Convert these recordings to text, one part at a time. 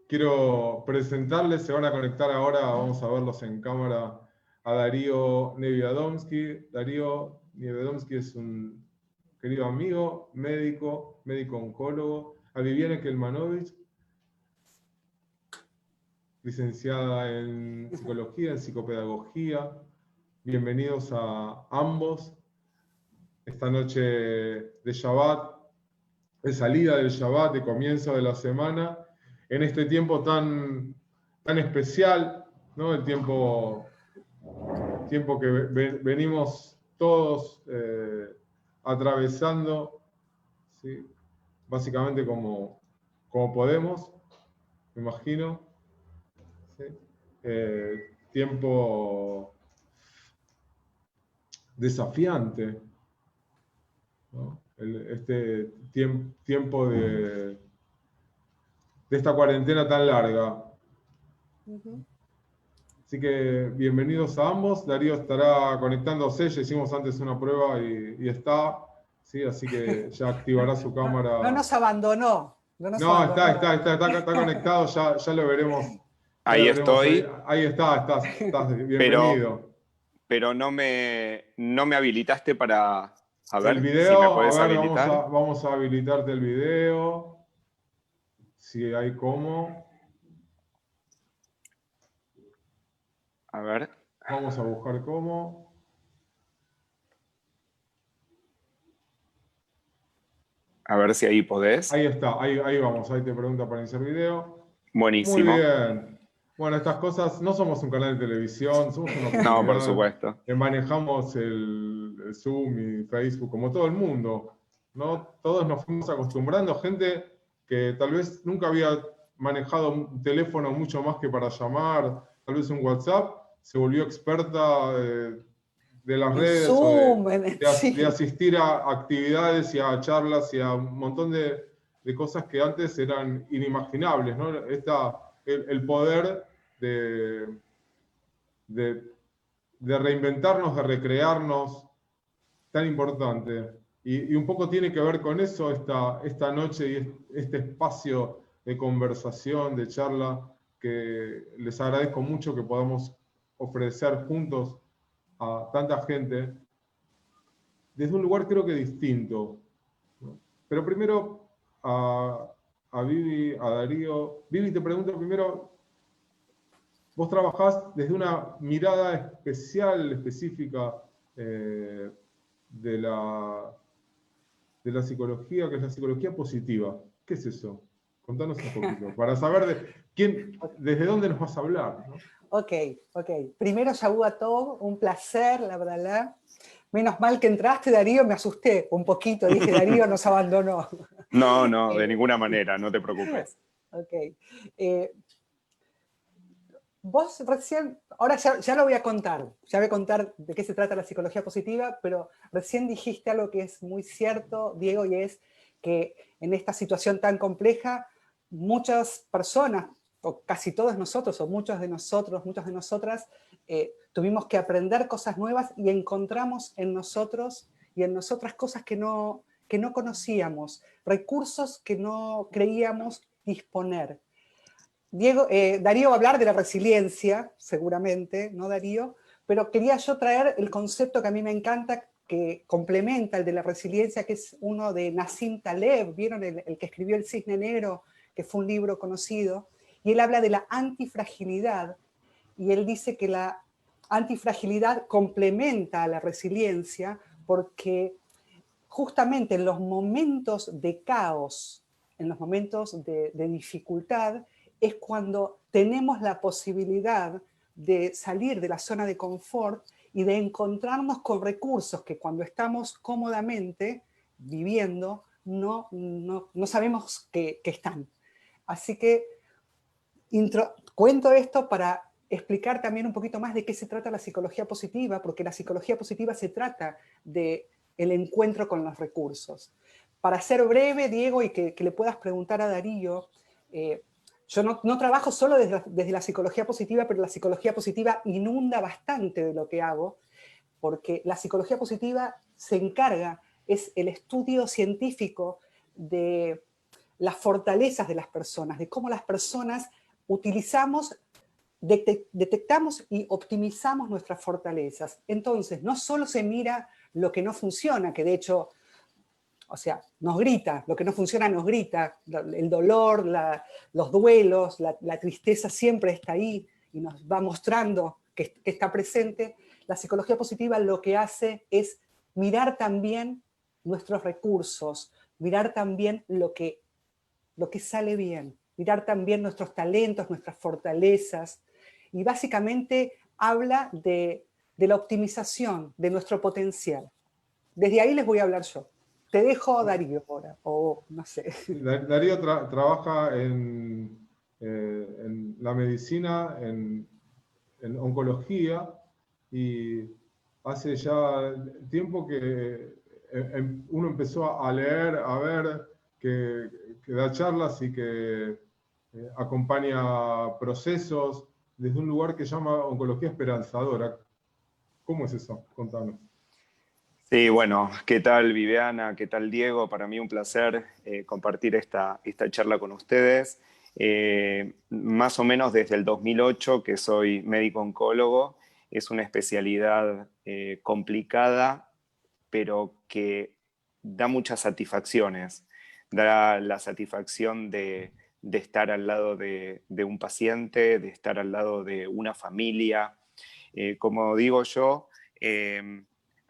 quiero presentarles, se van a conectar ahora, vamos a verlos en cámara, a Darío Niewiadomski. Darío Niewiadomski es un querido amigo, médico oncólogo. A Viviana Kelmanovich, licenciada en psicología, en psicopedagogía. Bienvenidos a ambos. Esta noche de Shabbat, de salida del Shabbat, de comienzo de la semana, en este tiempo tan especial, ¿no? El tiempo que venimos todos atravesando, ¿sí? Básicamente como podemos, me imagino. ¿Sí? Tiempo desafiante, ¿no? Este tiempo de esta cuarentena tan larga. Así que bienvenidos a ambos. Darío estará conectándose, ya hicimos antes una prueba y está, ¿sí? Así que ya activará su cámara. No nos abandonó. No, está conectado, ya lo veremos. Ahí estoy. Ahí estás bienvenido. Pero no me habilitaste para... A ver, el video, si me puedes habilitar. Vamos a habilitarte el video. Si hay cómo. A ver. Vamos a buscar cómo. A ver si ahí podés. Ahí está, ahí vamos. Ahí te pregunta para iniciar video. Buenísimo. Muy bien. Bueno, estas cosas, no somos un canal de televisión, somos una comunidad. No, por supuesto. Manejamos el Zoom y Facebook como todo el mundo, ¿no? Todos nos fuimos acostumbrando, gente que tal vez nunca había manejado un teléfono mucho más que para llamar, tal vez un WhatsApp, se volvió experta de las redes, Zoom, de asistir a actividades y a charlas y a un montón de cosas que antes eran inimaginables, ¿no? El poder de reinventarnos, de recrearnos, tan importante. Y un poco tiene que ver con eso esta noche y este espacio de conversación, de charla, que les agradezco mucho que podamos ofrecer juntos a tanta gente, desde un lugar creo que distinto, ¿no? Pero primero a Vivi, a Darío. Vivi, te pregunto primero, vos trabajás desde una mirada especial, específica de la psicología, que es la psicología positiva. ¿Qué es eso? Contanos un poquito, para saber desde dónde nos vas a hablar, ¿no? Ok. Primero, Shavuot Tov, un placer, la verdad. Menos mal que entraste, Darío, me asusté un poquito, dije, Darío nos abandonó. No, de ninguna manera, no te preocupes. Ok. Vos recién, ahora ya lo voy a contar, ya voy a contar de qué se trata la psicología positiva, pero recién dijiste algo que es muy cierto, Diego, y es que en esta situación tan compleja, muchas personas, o casi todos nosotros, o muchos de nosotros, muchas de nosotras, tuvimos que aprender cosas nuevas y encontramos en nosotros y en nosotras cosas que no conocíamos, recursos que no creíamos disponer. Darío va a hablar de la resiliencia, seguramente, ¿no, Darío? Pero quería yo traer el concepto que a mí me encanta, que complementa el de la resiliencia, que es uno de Nassim Taleb, ¿vieron? El que escribió El Cisne Negro, que fue un libro conocido, y él habla de la antifragilidad, y él dice que la antifragilidad complementa a la resiliencia porque justamente en los momentos de caos, en los momentos de dificultad, es cuando tenemos la posibilidad de salir de la zona de confort y de encontrarnos con recursos que cuando estamos cómodamente viviendo no sabemos que están. Así que cuento esto para explicar también un poquito más de qué se trata la psicología positiva, porque la psicología positiva se trata del encuentro con los recursos. Para ser breve, Diego, y que le puedas preguntar a Darío, yo no trabajo solo desde la psicología positiva, pero la psicología positiva inunda bastante de lo que hago, porque la psicología positiva se encarga, es el estudio científico de las fortalezas de las personas, de cómo las personas detectamos y optimizamos nuestras fortalezas. Entonces, no solo se mira lo que no funciona, que de hecho, o sea, nos grita, lo que no funciona nos grita, el dolor, los duelos, la tristeza siempre está ahí y nos va mostrando que está presente. La psicología positiva lo que hace es mirar también nuestros recursos, mirar también lo que sale bien, mirar también nuestros talentos, nuestras fortalezas, y básicamente habla de la optimización de nuestro potencial. Desde ahí les voy a hablar yo. Te dejo, Darío, ahora, o no sé. Darío trabaja en la medicina, en oncología, y hace ya tiempo que uno empezó a leer, a ver, que da charlas y que acompaña procesos desde un lugar que se llama Oncología Esperanzadora. ¿Cómo es eso? Contanos. Sí, bueno, ¿qué tal Viviana? ¿Qué tal Diego? Para mí un placer compartir esta charla con ustedes. Más o menos desde el 2008 que soy médico oncólogo, es una especialidad complicada, pero que da muchas satisfacciones. Da la satisfacción de estar al lado de un paciente, de estar al lado de una familia. Como digo yo,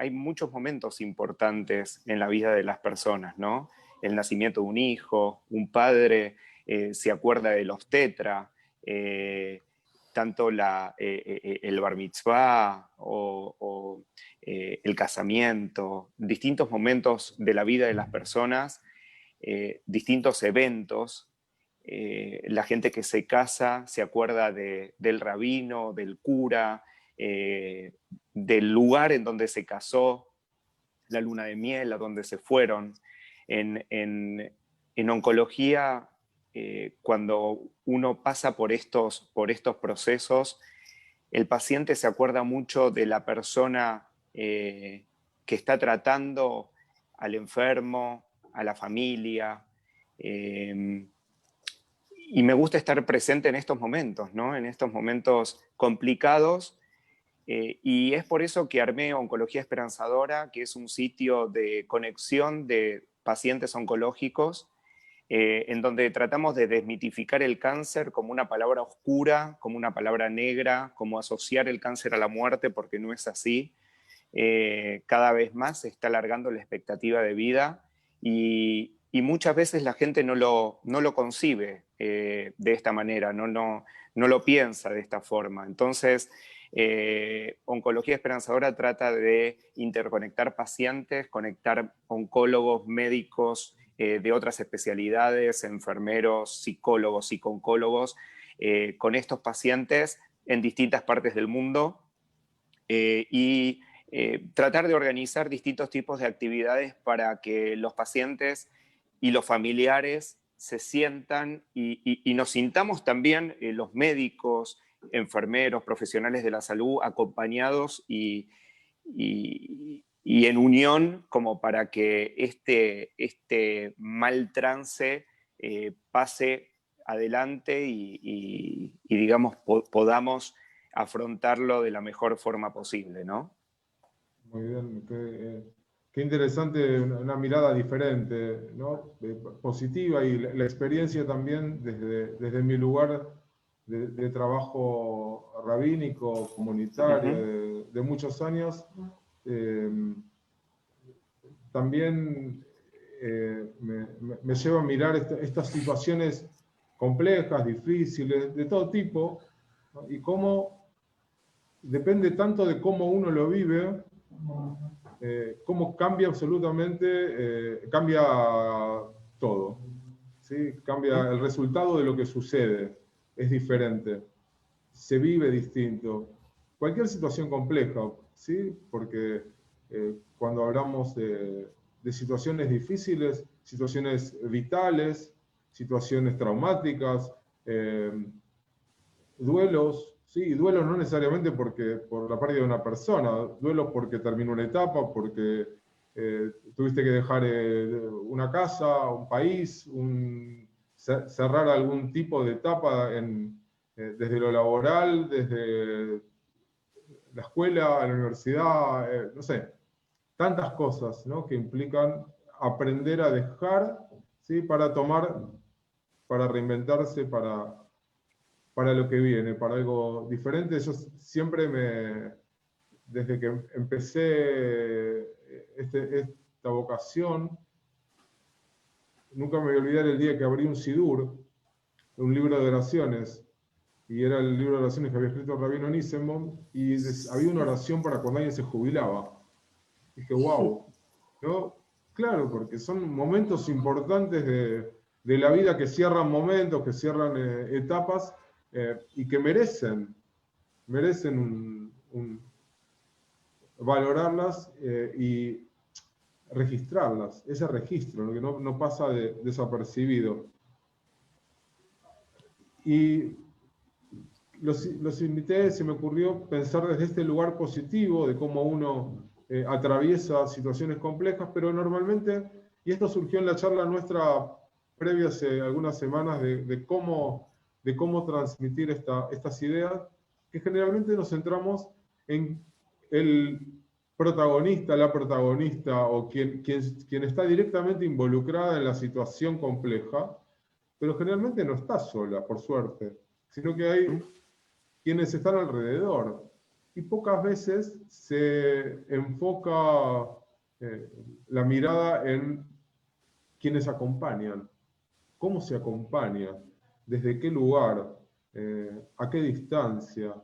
hay muchos momentos importantes en la vida de las personas, ¿no? El nacimiento de un hijo, un padre se acuerda del obstetra, tanto el bar mitzvah o el casamiento, distintos momentos de la vida de las personas, distintos eventos. La gente que se casa se acuerda del rabino, del cura, del lugar en donde se casó, la luna de miel, a donde se fueron. En oncología, cuando uno pasa por estos procesos, el paciente se acuerda mucho de la persona que está tratando, al enfermo, a la familia. Y me gusta estar presente en estos momentos, ¿no? En estos momentos complicados. Y es por eso que armé Oncología Esperanzadora, que es un sitio de conexión de pacientes oncológicos, en donde tratamos de desmitificar el cáncer como una palabra oscura, como una palabra negra, como asociar el cáncer a la muerte, porque no es así. Cada vez más se está alargando la expectativa de vida y muchas veces la gente no lo concibe de esta manera, no lo piensa de esta forma. Entonces, Oncología Esperanzadora trata de interconectar pacientes, conectar oncólogos, médicos de otras especialidades, enfermeros, psicólogos, psicooncólogos, con estos pacientes en distintas partes del mundo y tratar de organizar distintos tipos de actividades para que los pacientes y los familiares se sientan y nos sintamos también los médicos, enfermeros, profesionales de la salud acompañados y en unión como para que este mal trance pase adelante y digamos, podamos afrontarlo de la mejor forma posible, ¿no? Muy bien, qué interesante, una mirada diferente, ¿no? Positiva, y la experiencia también desde mi lugar de trabajo rabínico, comunitario, de muchos años. También me lleva a mirar estas situaciones complejas, difíciles, de todo tipo, ¿no? Y cómo depende tanto de cómo uno lo vive, cómo cambia absolutamente, cambia todo, ¿sí? Cambia el resultado de lo que sucede, es diferente, se vive distinto. Cualquier situación compleja, ¿sí? Porque cuando hablamos de situaciones difíciles, situaciones vitales, situaciones traumáticas, duelos, sí, duelos no necesariamente por la pérdida de una persona, duelos porque terminó una etapa, porque tuviste que dejar una casa, un país, cerrar algún tipo de etapa en desde lo laboral, desde la escuela, la universidad, no sé, tantas cosas, ¿no?, que implican aprender a dejar, ¿sí?, para tomar, para reinventarse, para lo que viene, para algo diferente. Yo siempre desde que empecé esta vocación, nunca me voy a olvidar el día que abrí un Sidur, un libro de oraciones, y era el libro de oraciones que había escrito Rabino Nissenbaum, y había una oración para cuando alguien se jubilaba. Dije, wow, ¿no? Claro, porque son momentos importantes de la vida, que cierran momentos, que cierran etapas, y que merecen valorarlas y registrarlas, ese registro, ¿no?, que no pasa desapercibido. Y los invité, se me ocurrió pensar desde este lugar positivo, de cómo uno atraviesa situaciones complejas, pero normalmente, y esto surgió en la charla nuestra previa hace algunas semanas, de cómo transmitir estas ideas, que generalmente nos centramos en el protagonista, la protagonista, o quien está directamente involucrada en la situación compleja, pero generalmente no está sola, por suerte, sino que hay quienes están alrededor. Y pocas veces se enfoca la mirada en quienes acompañan. ¿Cómo se acompaña? ¿Desde qué lugar? ¿A qué distancia?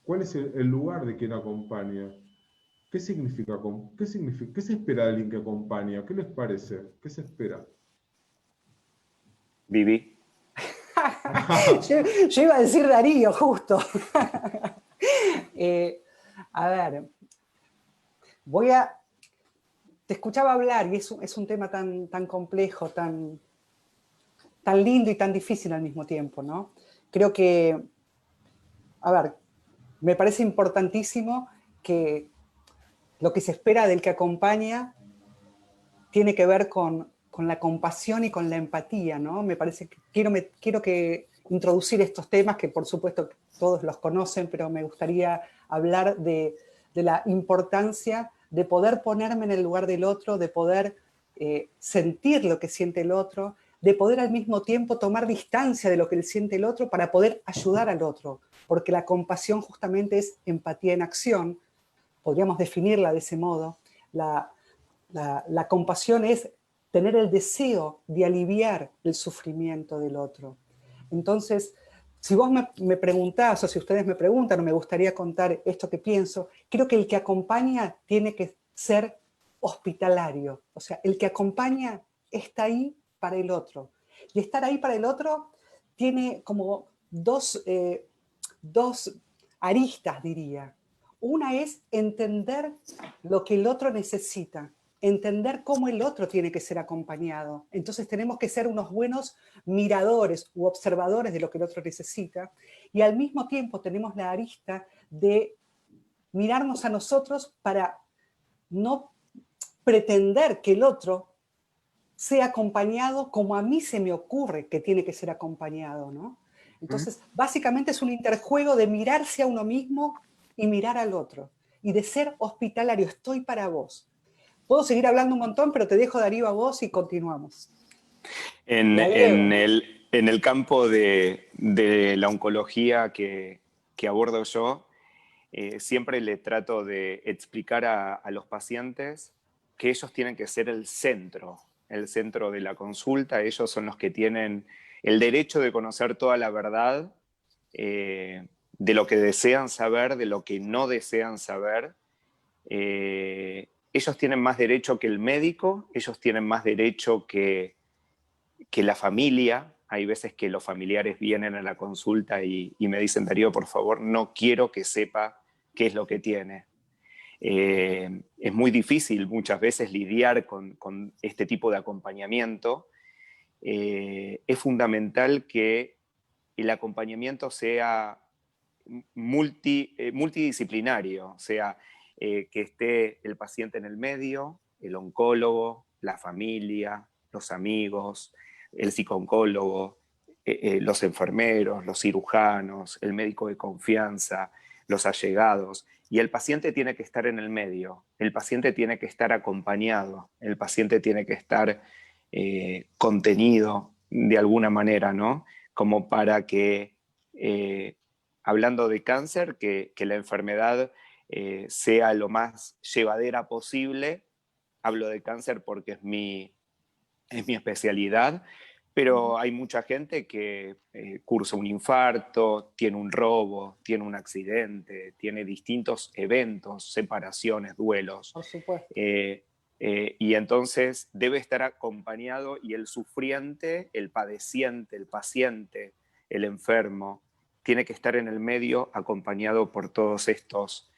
¿Cuál es el lugar de quien acompaña? ¿Qué significa? ¿Qué se espera de alguien que acompaña? ¿Qué les parece? ¿Qué se espera? Viví. Yo iba a decir Darío, justo. A ver, te escuchaba hablar y es un tema tan complejo, tan lindo y tan difícil al mismo tiempo, ¿no? Creo que, a ver, me parece importantísimo que lo que se espera del que acompaña tiene que ver con la compasión y con la empatía, ¿no? Me parece que quiero introducir estos temas, que por supuesto todos los conocen, pero me gustaría hablar de la importancia de poder ponerme en el lugar del otro, de poder sentir lo que siente el otro, de poder al mismo tiempo tomar distancia de lo que siente el otro para poder ayudar al otro, porque la compasión justamente es empatía en acción, podríamos definirla de ese modo. La compasión es tener el deseo de aliviar el sufrimiento del otro. Entonces, si vos me preguntás, o si ustedes me preguntan, o me gustaría contar esto que pienso, creo que el que acompaña tiene que ser hospitalario. O sea, el que acompaña está ahí para el otro. Y estar ahí para el otro tiene como dos aristas, diría. Una es entender lo que el otro necesita, entender cómo el otro tiene que ser acompañado. Entonces tenemos que ser unos buenos miradores u observadores de lo que el otro necesita, y al mismo tiempo tenemos la arista de mirarnos a nosotros para no pretender que el otro sea acompañado como a mí se me ocurre que tiene que ser acompañado, ¿no? Entonces, básicamente es un interjuego de mirarse a uno mismo y mirar al otro, y de ser hospitalario. Estoy para vos. Puedo seguir hablando un montón, pero te dejo, Darío, a vos y continuamos. En el campo de la oncología que abordo yo, siempre le trato de explicar a los pacientes que ellos tienen que ser el centro de la consulta. Ellos son los que tienen el derecho de conocer toda la verdad, de lo que desean saber, de lo que no desean saber. Ellos tienen más derecho que el médico, ellos tienen más derecho que la familia. Hay veces que los familiares vienen a la consulta y me dicen, Darío, por favor, no quiero que sepa qué es lo que tiene. Es muy difícil muchas veces lidiar con este tipo de acompañamiento. Es fundamental que el acompañamiento sea multidisciplinario, o sea, que esté el paciente en el medio, el oncólogo, la familia, los amigos, el psicooncólogo, los enfermeros, los cirujanos, el médico de confianza, los allegados, y el paciente tiene que estar en el medio, el paciente tiene que estar acompañado, el paciente tiene que estar contenido de alguna manera, ¿no? Como para que, hablando de cáncer, que la enfermedad sea lo más llevadera posible. Hablo de cáncer porque es mi especialidad, pero hay mucha gente que cursa un infarto, tiene un robo, tiene un accidente, tiene distintos eventos, separaciones, duelos. Por supuesto. Y entonces debe estar acompañado, y el sufriente, el padeciente, el paciente, el enfermo, tiene que estar en el medio acompañado por todos estos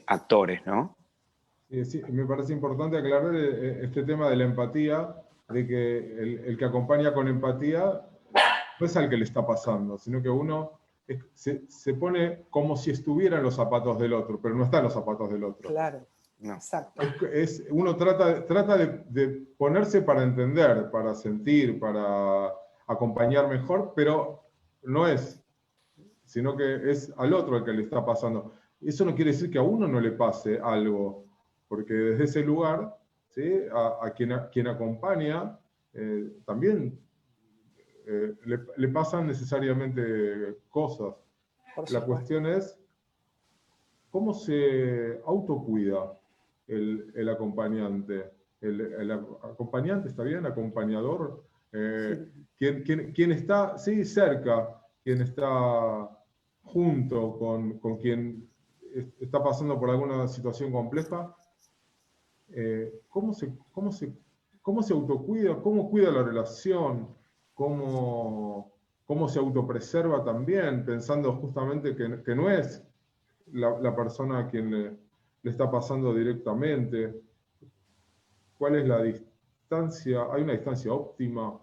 actores, ¿no? Sí, me parece importante aclarar este tema de la empatía, de que el que acompaña con empatía no es al que le está pasando, sino que uno se pone como si estuviera en los zapatos del otro, pero no está en los zapatos del otro. Claro, no. Exacto. Uno trata de ponerse para entender, para sentir, para acompañar mejor, pero no es, sino que es al otro al que le está pasando. Eso no quiere decir que a uno no le pase algo, porque desde ese lugar, ¿sí? a quien acompaña también le pasan necesariamente cosas. La cuestión es cómo se autocuida el acompañante. El acompañante, ¿está bien? Acompañador. Sí. Quien está, sí, cerca, quien está junto con quien está pasando por alguna situación compleja, ¿cómo se autocuida? ¿Cómo cuida la relación? ¿Cómo se autopreserva también? Pensando justamente que no es la persona a quien le está pasando directamente. ¿Cuál es la distancia? ¿Hay una distancia óptima?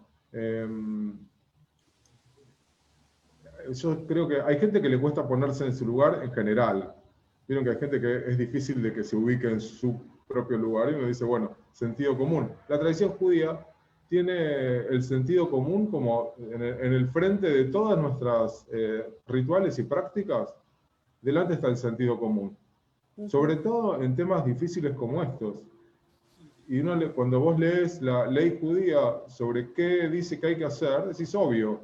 Yo creo que hay gente que le cuesta ponerse en su lugar en general. Vieron que hay gente que es difícil de que se ubique en su propio lugar, y uno dice, bueno, sentido común. La tradición judía tiene el sentido común como en el frente de todas nuestras rituales y prácticas. Delante está el sentido común. Sobre todo en temas difíciles como estos. Y cuando vos lees la ley judía sobre qué dice que hay que hacer, decís obvio.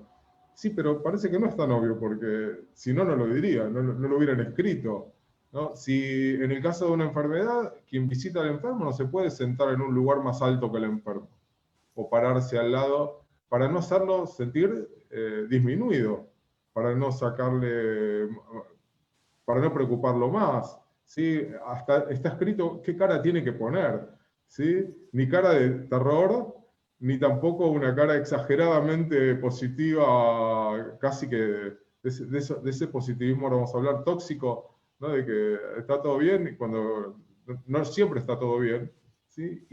Sí, pero parece que no es tan obvio, porque si no, no lo diría, no lo hubieran escrito, ¿no? Si en el caso de una enfermedad, quien visita al enfermo no se puede sentar en un lugar más alto que el enfermo, o pararse al lado, para no hacerlo sentir disminuido, para no sacarle, para no preocuparlo más, ¿sí? Hasta está escrito qué cara tiene que poner, ¿sí? Ni cara de terror, ni tampoco una cara exageradamente positiva, casi que de ese positivismo ahora vamos a hablar, tóxico, ¿no? De que está todo bien, y cuando no siempre está todo bien, ¿sí?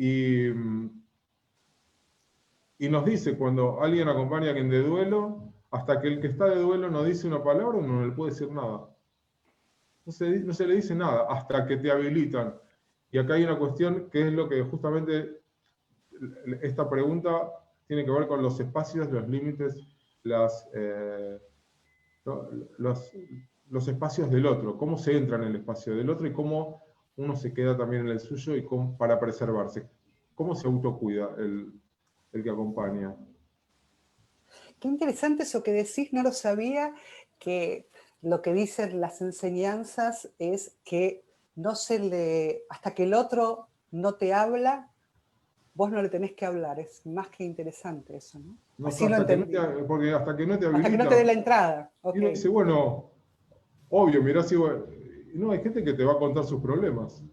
Y nos dice, cuando alguien acompaña a alguien de duelo, hasta que el que está de duelo no dice una palabra, uno no le puede decir nada. No se le dice nada hasta que te habilitan. Y acá hay una cuestión que es lo que justamente esta pregunta tiene que ver con los espacios, los límites, los espacios del otro, cómo se entra en el espacio del otro y cómo uno se queda también en el suyo y para preservarse. ¿Cómo se autocuida el que acompaña? Qué interesante eso que decís, no lo sabía, que lo que dicen las enseñanzas es que hasta que el otro no te habla, vos no le tenés que hablar. Es más que interesante eso, ¿no? No, Así lo entendí. porque hasta que no te habilita. Hasta que no te dé la entrada. Y uno dice, bueno, obvio, mirá si... No, hay gente que te va a contar sus problemas.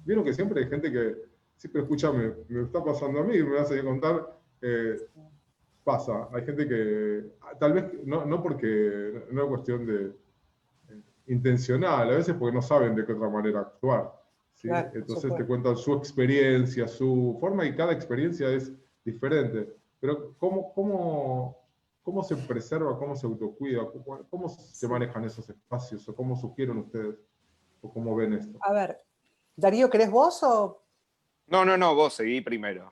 Vieron que siempre hay gente que, sí, pero escúchame, me está pasando a mí, me vas a contar, pasa. Hay gente que, tal vez, no porque, no es cuestión de intencional, a veces porque no saben de qué otra manera actuar. ¿Sí? Claro, Entonces te cuentan su experiencia, su forma, y cada experiencia es diferente. Pero ¿cómo se preserva, cómo se autocuida? ¿Cómo se manejan esos espacios? ¿O cómo sugieren ustedes? ¿O cómo ven esto? A ver, Darío, ¿querés vos o...? No, vos seguí primero.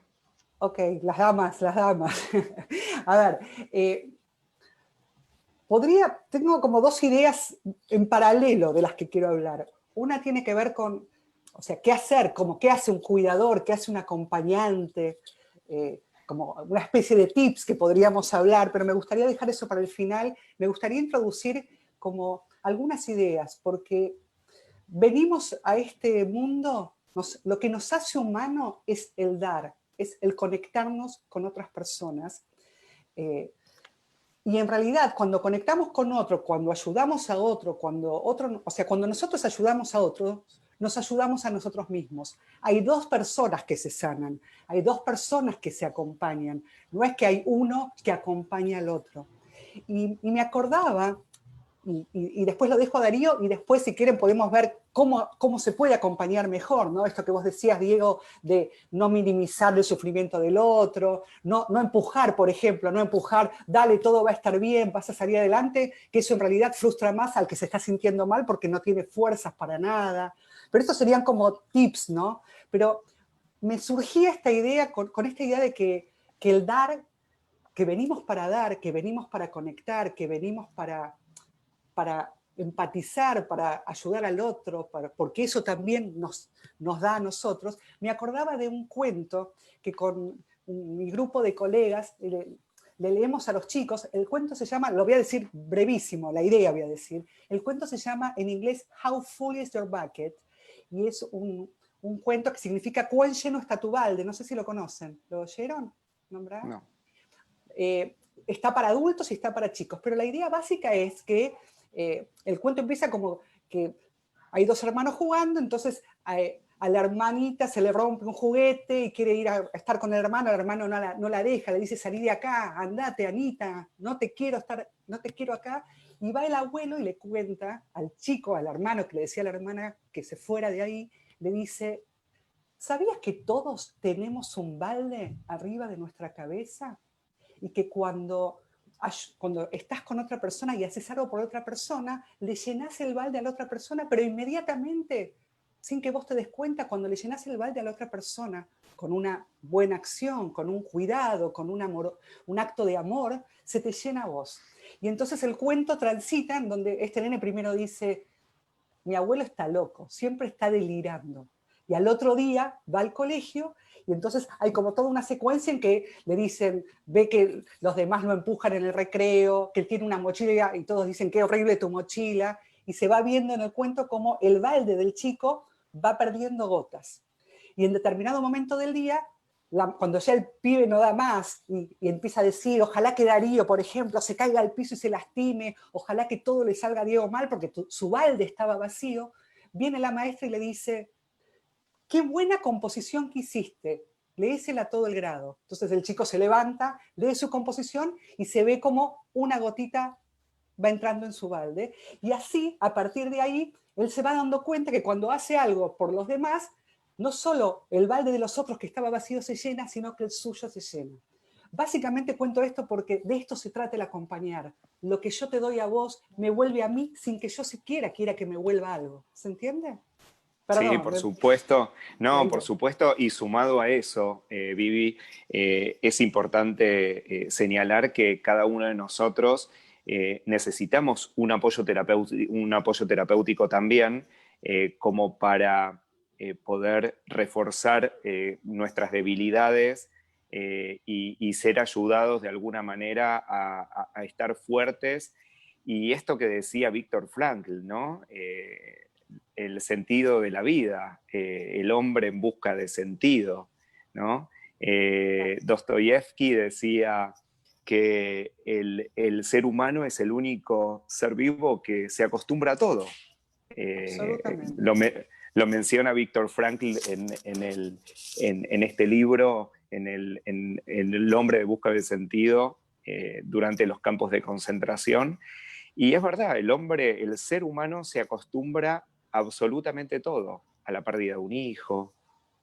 Ok, las damas. A ver, tengo como dos ideas en paralelo de las que quiero hablar. Una tiene que ver con, o sea, qué hacer, como qué hace un cuidador, qué hace un acompañante, como una especie de tips que podríamos hablar, pero me gustaría dejar eso para el final. Me gustaría introducir como algunas ideas, porque venimos a este mundo, lo que nos hace humano es el dar, es el conectarnos con otras personas. Y en realidad, cuando conectamos con otro, cuando ayudamos a otro, cuando nosotros ayudamos a otro, nos ayudamos a nosotros mismos. Hay dos personas que se sanan, hay dos personas que se acompañan. No es que hay uno que acompaña al otro. Y me acordaba, y después lo dejo a Darío, y después si quieren podemos ver cómo se puede acompañar mejor, ¿no? Esto que vos decías, Diego, de no minimizar el sufrimiento del otro, no empujar, por ejemplo, no empujar, dale, todo va a estar bien, vas a salir adelante, que eso en realidad frustra más al que se está sintiendo mal porque no tiene fuerzas para nada. Pero estos serían como tips, ¿no? Pero me surgía esta idea, con esta idea de que el dar, que venimos para dar, que venimos para conectar, que venimos para empatizar, para ayudar al otro, porque eso también nos da a nosotros, me acordaba de un cuento que con mi grupo de colegas le leemos a los chicos. El cuento se llama, lo voy a decir brevísimo, la idea voy a decir, el cuento se llama en inglés How Full is Your Bucket, y es un cuento que significa ¿cuán lleno está tu balde? No sé si lo conocen, ¿lo oyeron nombrar? No. Está para adultos y está para chicos, pero la idea básica es que el cuento empieza como que hay dos hermanos jugando, entonces a la hermanita se le rompe un juguete y quiere ir a estar con el hermano no la deja, le dice salí de acá, andate Anita, no te quiero acá, y va el abuelo y le cuenta al chico, al hermano que le decía a la hermana que se fuera de ahí, le dice, ¿sabías que todos tenemos un balde arriba de nuestra cabeza? Y que cuando estás con otra persona y haces algo por otra persona, le llenás el balde a la otra persona, pero inmediatamente, sin que vos te des cuenta, cuando le llenás el balde a la otra persona, con una buena acción, con un cuidado, con un acto de amor, se te llena a vos. Y entonces el cuento transita en donde este nene primero dice, mi abuelo está loco, siempre está delirando. Y al otro día va al colegio y entonces hay como toda una secuencia en que le dicen, ve que los demás lo empujan en el recreo, que él tiene una mochila y todos dicen, qué horrible tu mochila. Y se va viendo en el cuento cómo el balde del chico va perdiendo gotas. Y en determinado momento del día, cuando ya el pibe no da más y empieza a decir, ojalá que Darío, por ejemplo, se caiga al piso y se lastime, ojalá que todo le salga a Diego mal porque su balde estaba vacío, viene la maestra y le dice, qué buena composición que hiciste, léesela a todo el grado. Entonces el chico se levanta, lee su composición y se ve como una gotita va entrando en su balde. Y así, a partir de ahí, él se va dando cuenta que cuando hace algo por los demás, no solo el balde de los otros que estaba vacío se llena, sino que el suyo se llena. Básicamente cuento esto porque de esto se trata el acompañar. Lo que yo te doy a vos me vuelve a mí sin que yo siquiera quiera que me vuelva algo. ¿Se entiende? Perdón. Sí, por supuesto. No, por supuesto. Y sumado a eso, Vivi, es importante señalar que cada uno de nosotros necesitamos un apoyo terapéutico también, como para poder reforzar nuestras debilidades y ser ayudados de alguna manera a estar fuertes. Y esto que decía Víctor Frankl, ¿no? El sentido de la vida, el hombre en busca de sentido, ¿no? Dostoyevsky decía que el ser humano es el único ser vivo que se acostumbra a todo. Lo menciona Víctor Frankl en este libro, en el hombre de busca de sentido, durante los campos de concentración. Y es verdad, el ser humano se acostumbra a absolutamente todo, a la pérdida de un hijo,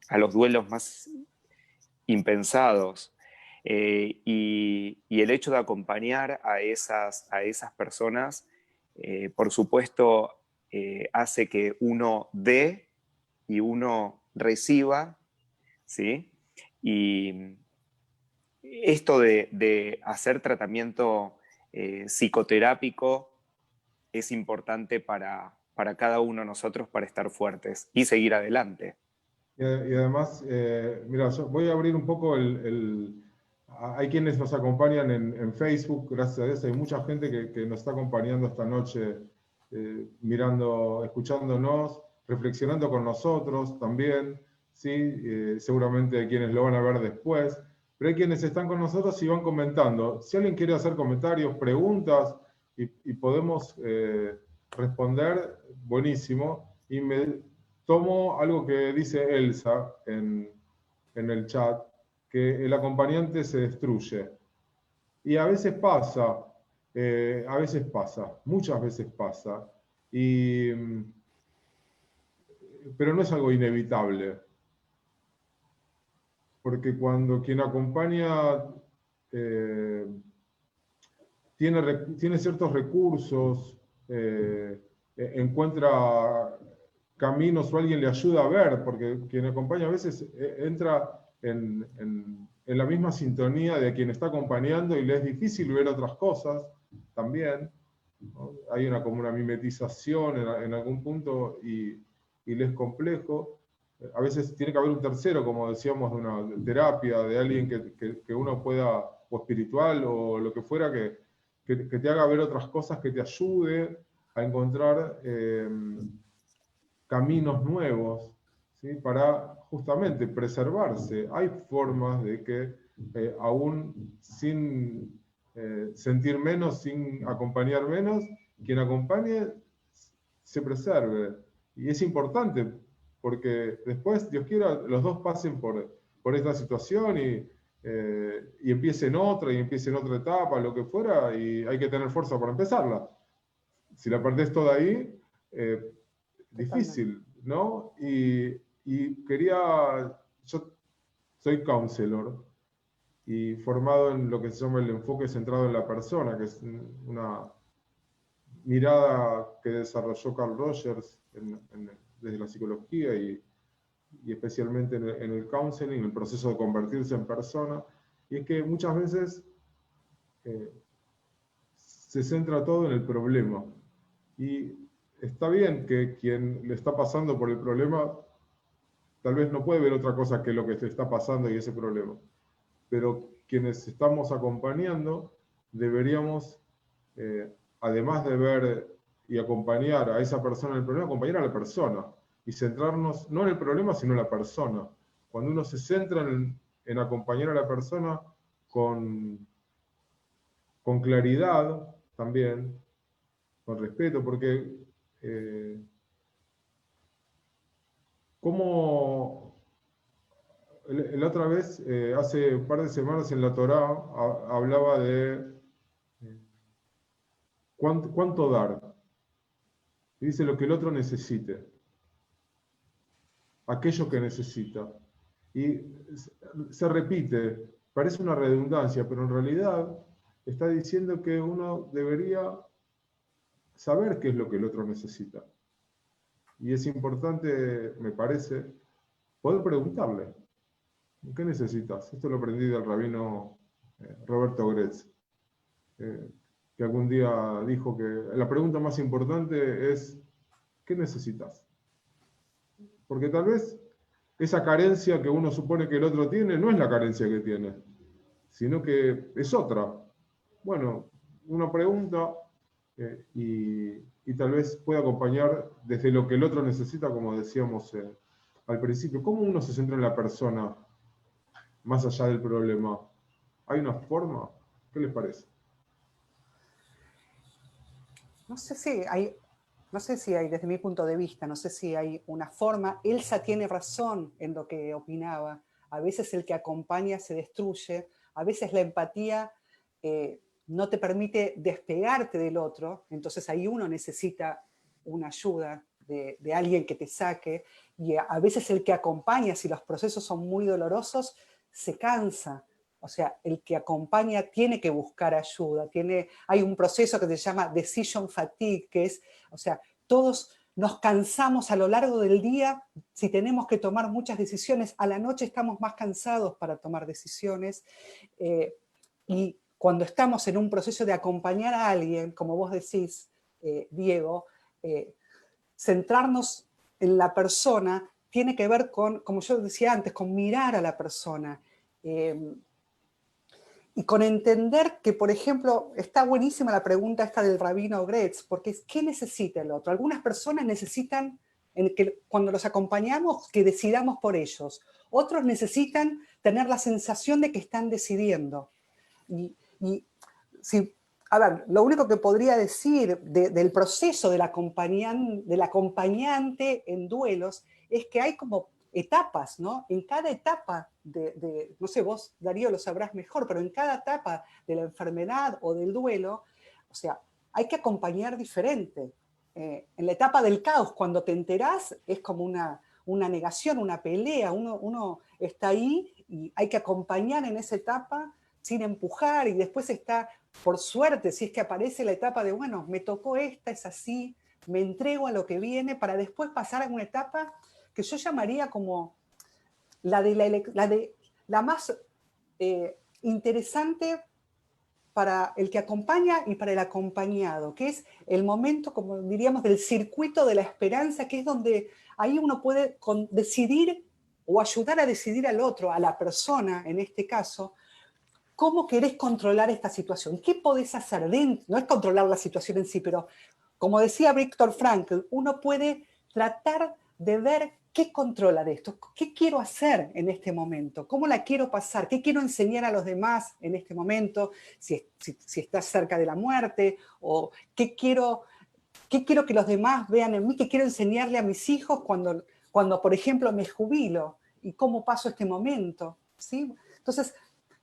a los duelos más impensados. Y el hecho de acompañar a esas personas, por supuesto, hace que uno dé y uno reciba, ¿sí? Y esto de hacer tratamiento psicoterápico es importante para cada uno de nosotros para estar fuertes y seguir adelante. Y además, mira, yo voy a abrir un poco hay quienes nos acompañan en Facebook, gracias a Dios, hay mucha gente que nos está acompañando esta noche, mirando, escuchándonos, reflexionando con nosotros también, ¿sí? Seguramente hay quienes lo van a ver después, pero hay quienes están con nosotros y van comentando. Si alguien quiere hacer comentarios, preguntas, y podemos responder, buenísimo, y tomo algo que dice Elsa en el chat, que el acompañante se destruye. Y a veces pasa, muchas veces pasa, pero no es algo inevitable. Porque cuando quien acompaña tiene ciertos recursos, encuentra caminos o alguien le ayuda a ver, porque quien acompaña a veces entra en la misma sintonía de quien está acompañando y le es difícil ver otras cosas también, ¿no? Hay como una mimetización en algún punto y le es complejo. A veces tiene que haber un tercero, como decíamos, de una terapia, de alguien que uno pueda, o espiritual o lo que fuera, que te haga ver otras cosas, que te ayude a encontrar caminos nuevos, ¿sí? Para justamente preservarse. Hay formas de que aún sin sentir menos, sin acompañar menos, quien acompañe se preserve. Y es importante, porque después, Dios quiera, los dos pasen por esta situación y empiecen otra, y empiecen otra etapa, lo que fuera, y hay que tener fuerza para empezarla. Si la perdés toda ahí, difícil, ¿no? Y yo soy counselor y formado en lo que se llama el enfoque centrado en la persona, que es una mirada que desarrolló Carl Rogers desde la psicología y especialmente en el counseling, en el proceso de convertirse en persona. Y es que muchas veces se centra todo en el problema. Y está bien que quien le está pasando por el problema tal vez no puede ver otra cosa que lo que le está pasando y ese problema. Pero quienes estamos acompañando deberíamos, además de ver y acompañar a esa persona en el problema, acompañar a la persona y centrarnos no en el problema, sino en la persona. Cuando uno se centra en acompañar a la persona con claridad también, con respeto, porque como la otra vez, hace un par de semanas en la Torá, hablaba de cuánto dar. Y dice lo que el otro necesite. Aquello que necesita. Y se repite, parece una redundancia, pero en realidad está diciendo que uno debería saber qué es lo que el otro necesita. Y es importante, me parece, poder preguntarle, ¿qué necesitas? Esto lo aprendí del rabino Roberto Gretz, que algún día dijo que la pregunta más importante es, ¿qué necesitas? Porque tal vez esa carencia que uno supone que el otro tiene no es la carencia que tiene, sino que es otra. Bueno, uno pregunta y tal vez puede acompañar desde lo que el otro necesita, como decíamos al principio. ¿Cómo uno se centra en la persona más allá del problema? ¿Hay una forma? ¿Qué les parece? No sé si hay, desde mi punto de vista, no sé si hay una forma. Elsa tiene razón en lo que opinaba. A veces el que acompaña se destruye, a veces la empatía no te permite despegarte del otro, entonces ahí uno necesita una ayuda de alguien que te saque, y a veces el que acompaña, si los procesos son muy dolorosos, se cansa. O sea, el que acompaña tiene que buscar ayuda. Hay un proceso que se llama decision fatigue, que es, o sea, todos nos cansamos a lo largo del día si tenemos que tomar muchas decisiones. A la noche estamos más cansados para tomar decisiones. Y cuando estamos en un proceso de acompañar a alguien, como vos decís, Diego, centrarnos en la persona tiene que ver con, como yo decía antes, con mirar a la persona. Y con entender que, por ejemplo, está buenísima la pregunta esta del rabino Gretz, porque es, ¿qué necesita el otro? Algunas personas necesitan, que cuando los acompañamos, que decidamos por ellos. Otros necesitan tener la sensación de que están decidiendo. Y si, a ver, lo único que podría decir del proceso del acompañante en duelos es que hay como etapas, ¿no? En cada etapa no sé, vos, Darío, lo sabrás mejor, pero en cada etapa de la enfermedad o del duelo, o sea, hay que acompañar diferente. En la etapa del caos, cuando te enterás, es como una negación, una pelea, uno está ahí y hay que acompañar en esa etapa sin empujar, y después está, por suerte, si es que aparece la etapa de, bueno, me tocó esta, es así, me entrego a lo que viene, para después pasar a una etapa que yo llamaría como la más interesante para el que acompaña y para el acompañado, que es el momento, como diríamos, del circuito de la esperanza, que es donde ahí uno puede decidir o ayudar a decidir al otro, a la persona en este caso, cómo querés controlar esta situación, qué podés hacer dentro, no es controlar la situación en sí, pero como decía Viktor Frankl, uno puede tratar de ver qué controla de esto, qué quiero hacer en este momento, cómo la quiero pasar, qué quiero enseñar a los demás en este momento, si estás cerca de la muerte, o qué quiero que los demás vean en mí, qué quiero enseñarle a mis hijos cuando por ejemplo, me jubilo, y cómo paso este momento, ¿sí? Entonces,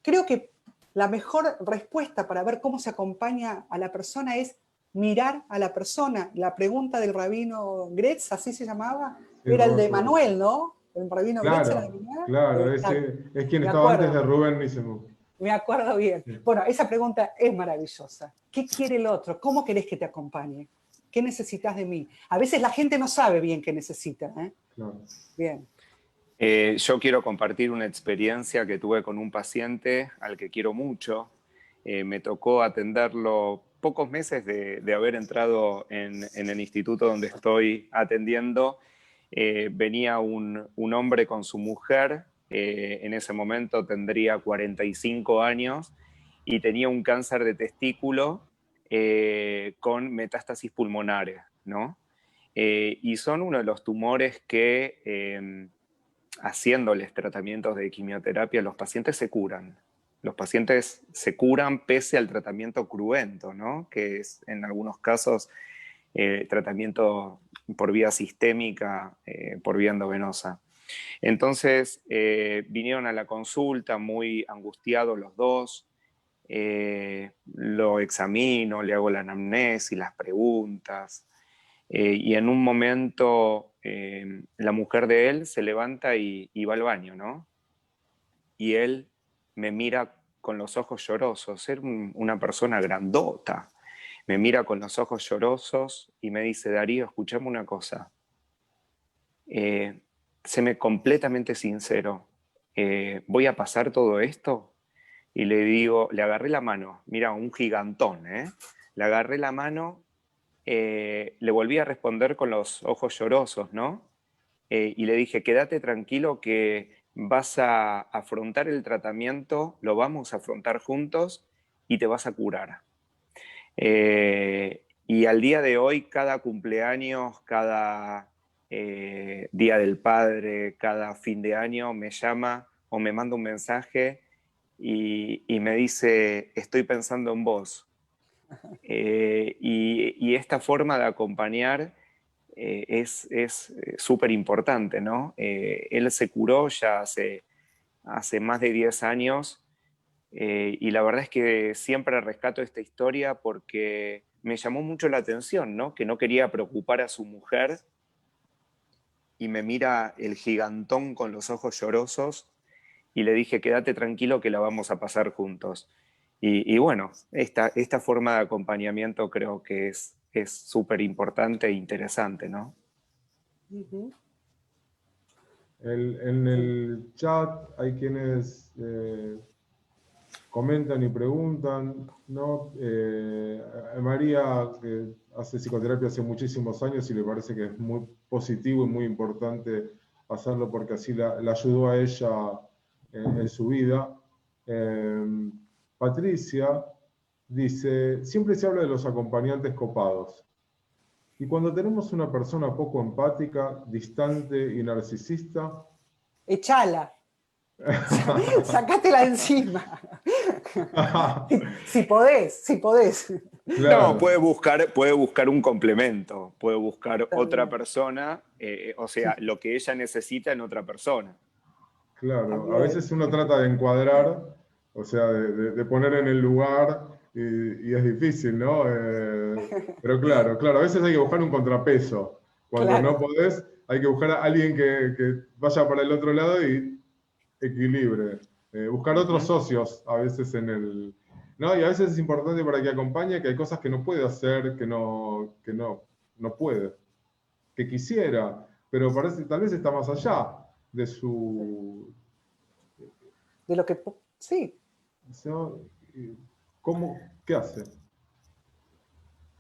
creo que la mejor respuesta para ver cómo se acompaña a la persona es mirar a la persona. La pregunta del rabino Gretz, así se llamaba, Sí, era no el me de acuerdo. Manuel, ¿no? El rabino Gretz era de Claro, mirar. claro, Exacto. ese es quien Me estaba antes de acuerdo, Rubén Nissenbuch. me acuerdo bien. Sí, Bueno, esa pregunta es maravillosa. ¿Qué quiere el otro? ¿Cómo querés que te acompañe? ¿Qué necesitas de mí? A veces la gente no sabe bien qué necesita, ¿eh? claro. Bien. Yo quiero compartir una experiencia que tuve con un paciente al que quiero mucho. Me tocó atenderlo pocos meses de haber entrado en el instituto donde estoy atendiendo. Venía un hombre con su mujer, en ese momento tendría 45 años y tenía un cáncer de testículo con metástasis pulmonares, ¿no? Y son uno de los tumores que haciéndoles tratamientos de quimioterapia, los pacientes se curan. Los pacientes se curan pese al tratamiento cruento, ¿no? Que es en algunos casos tratamiento por vía sistémica, por vía endovenosa. Entonces vinieron a la consulta muy angustiados los dos, lo examino, le hago la anamnesis, las preguntas, y en un momento la mujer de él se levanta y va al baño, ¿no? Y él me mira con los ojos llorosos, era una persona grandota, me mira con los ojos llorosos y me dice, Darío, escuchame una cosa, séme completamente sincero, ¿voy a pasar todo esto? Y le digo, le agarré la mano, mira, un gigantón, ¿eh? Le agarré la mano, le volví a responder con los ojos llorosos, ¿no? Y le dije, quédate tranquilo que vas a afrontar el tratamiento, lo vamos a afrontar juntos y te vas a curar. Y al día de hoy, cada cumpleaños, cada día del padre, cada fin de año, me llama o me manda un mensaje y me dice, estoy pensando en vos. Y esta forma de acompañar es súper importante, ¿no? Él se curó ya hace más de 10 años y la verdad es que siempre rescato esta historia porque me llamó mucho la atención, ¿no? Que no quería preocupar a su mujer y me mira el gigantón con los ojos llorosos y le dije, quédate tranquilo que la vamos a pasar juntos. Y bueno, esta forma de acompañamiento creo que es súper importante e interesante, ¿no? Uh-huh. En Sí. el chat hay quienes comentan y preguntan, ¿no? María hace psicoterapia hace muchísimos años y le parece que es muy positivo y muy importante hacerlo porque así la ayudó a ella en su vida. Patricia dice, siempre se habla de los acompañantes copados. Y cuando tenemos una persona poco empática, distante y narcisista, Echala. Sacátela encima. Si podés, si podés. No, claro, puede buscar un complemento, puede buscar otra También, persona, o sea, lo que ella necesita en otra persona. claro. A también. veces uno trata de encuadrar, o sea, de poner en el lugar y es difícil, ¿no? Pero claro, claro, a veces hay que buscar un contrapeso. Cuando no Claro. podés, hay que buscar a alguien que vaya para el otro lado y equilibre. Buscar otros Ujú. socios a veces en el... ¿no? Y a veces es importante para que acompañe que hay cosas que no puede hacer, no puede, que quisiera, pero parece, tal vez está más allá de su... De lo que... Sí. ¿no? ¿Cómo? ¿Qué hace?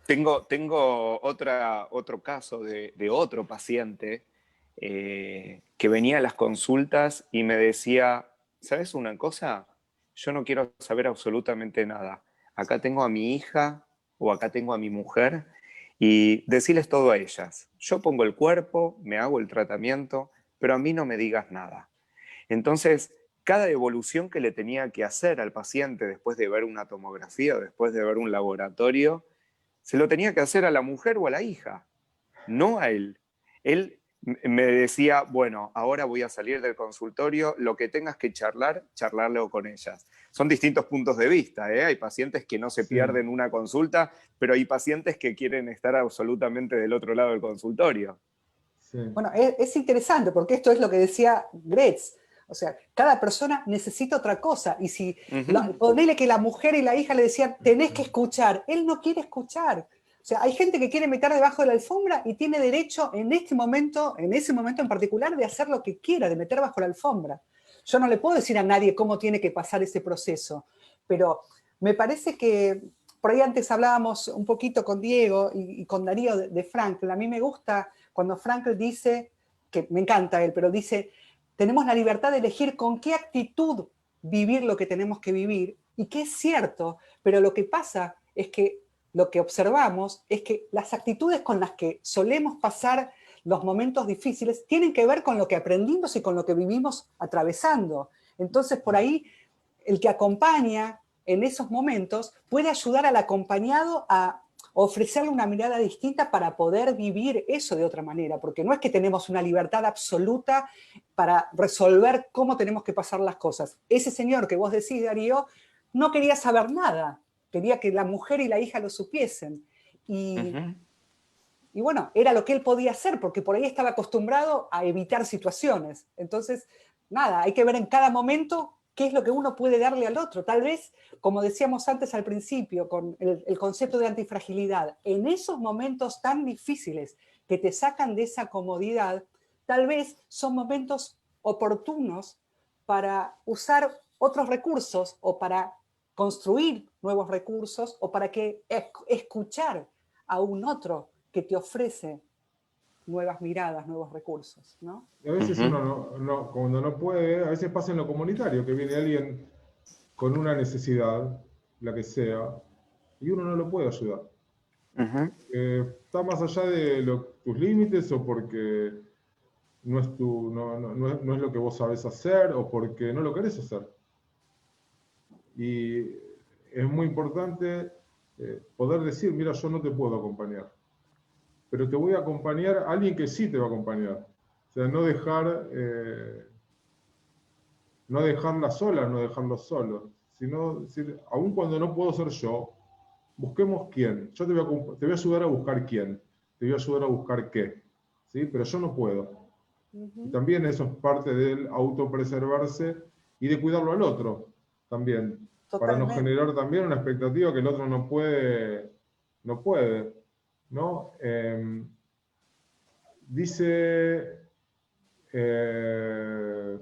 Tengo otro caso de otro paciente que venía a las consultas y me decía, ¿sabes una cosa? Yo no quiero saber absolutamente nada. Acá tengo a mi hija o acá tengo a mi mujer y decirles todo a ellas. Yo pongo el cuerpo, me hago el tratamiento, pero a mí no me digas nada. Entonces, cada evolución que le tenía que hacer al paciente después de ver una tomografía, después de ver un laboratorio, se lo tenía que hacer a la mujer o a la hija, no a él. Él me decía, bueno, ahora voy a salir del consultorio, lo que tengas que charlar, charlarlo con ellas. Son distintos puntos de vista, ¿eh? Hay pacientes que no se Sí, pierden una consulta, pero hay pacientes que quieren estar absolutamente del otro lado del consultorio. sí, Bueno, es interesante porque esto es lo que decía Gretz. O sea, cada persona necesita otra cosa. Y si Ujú. ponele que la mujer y la hija le decían, tenés que escuchar, él no quiere escuchar. O sea, hay gente que quiere meter debajo de la alfombra y tiene derecho en este momento, en ese momento en particular, de hacer lo que quiera, de meter bajo la alfombra. Yo no le puedo decir a nadie cómo tiene que pasar ese proceso, pero me parece que por ahí antes hablábamos un poquito con Diego y con Darío de Frankl. A mí me gusta cuando Frankl dice, que me encanta él, pero dice, tenemos la libertad de elegir con qué actitud vivir lo que tenemos que vivir, y que es cierto, pero lo que pasa es que lo que observamos es que las actitudes con las que solemos pasar los momentos difíciles tienen que ver con lo que aprendimos y con lo que vivimos atravesando. Entonces, por ahí, el que acompaña en esos momentos puede ayudar al acompañado a ofrecerle una mirada distinta para poder vivir eso de otra manera, porque no es que tenemos una libertad absoluta para resolver cómo tenemos que pasar las cosas. Ese señor que vos decís, Darío, no quería saber nada, quería que la mujer y la hija lo supiesen. Y, Ujú. y bueno, era lo que él podía hacer, porque por ahí estaba acostumbrado a evitar situaciones. Entonces, nada, hay que ver en cada momento qué es lo que uno puede darle al otro. Tal vez, como decíamos antes al principio, con el concepto de antifragilidad, en esos momentos tan difíciles que te sacan de esa comodidad, tal vez son momentos oportunos para usar otros recursos o para construir nuevos recursos o para que escuchar a un otro que te ofrece nuevas miradas, nuevos recursos, ¿no? y a veces Ujú. uno cuando no puede, a veces pasa en lo comunitario, que viene alguien con una necesidad, la que sea, y uno no lo puede ayudar. Ujú. Está más allá de tus límites o porque no es, no es lo que vos sabés hacer o porque no lo querés hacer. Y es muy importante poder decir, mira, yo no te puedo acompañar, pero te voy a acompañar a alguien que sí te va a acompañar. O sea, no dejarla sola, no dejarlo solo, sino decir, aun cuando no puedo ser yo, busquemos quién. Yo te voy a ayudar a buscar quién, te voy a ayudar a buscar qué, ¿sí? Pero yo no puedo. Y Ujú. también eso es parte del autopreservarse y de cuidarlo al otro también, para no Totalmente. generar también una expectativa que el otro no puede, ¿no? Dice, eh,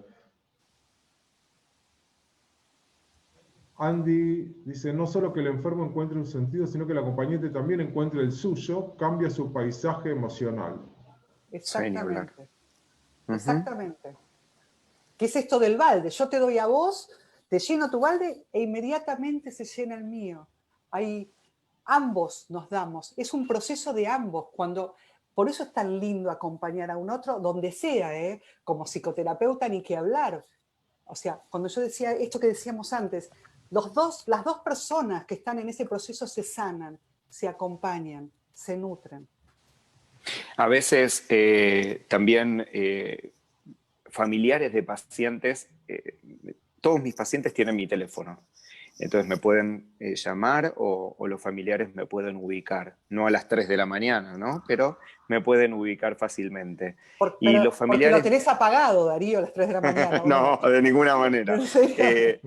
Andy dice, no solo que el enfermo encuentre un sentido, sino que el acompañante también encuentre el suyo, cambia su paisaje emocional. Sí, ni hablar. Exactamente, exactamente. ¿Qué es esto del balde? Yo te doy a vos, te lleno tu balde e inmediatamente se llena el mío. Ahí ambos nos damos. Es un proceso de ambos. Por eso es tan lindo acompañar a un otro, donde sea, ¿eh? Como psicoterapeuta ni que hablar. O sea, cuando yo decía esto que decíamos antes, las dos personas que están en ese proceso se sanan, se acompañan, se nutren. A veces también familiares de pacientes, todos mis pacientes tienen mi teléfono. Entonces me pueden llamar o los familiares me pueden ubicar. No a las 3 de la mañana, ¿no? Pero me pueden ubicar fácilmente. Y los Porque lo familiares... tenés apagado, Darío, a las 3 de la mañana. No, de ninguna manera. ¿En serio?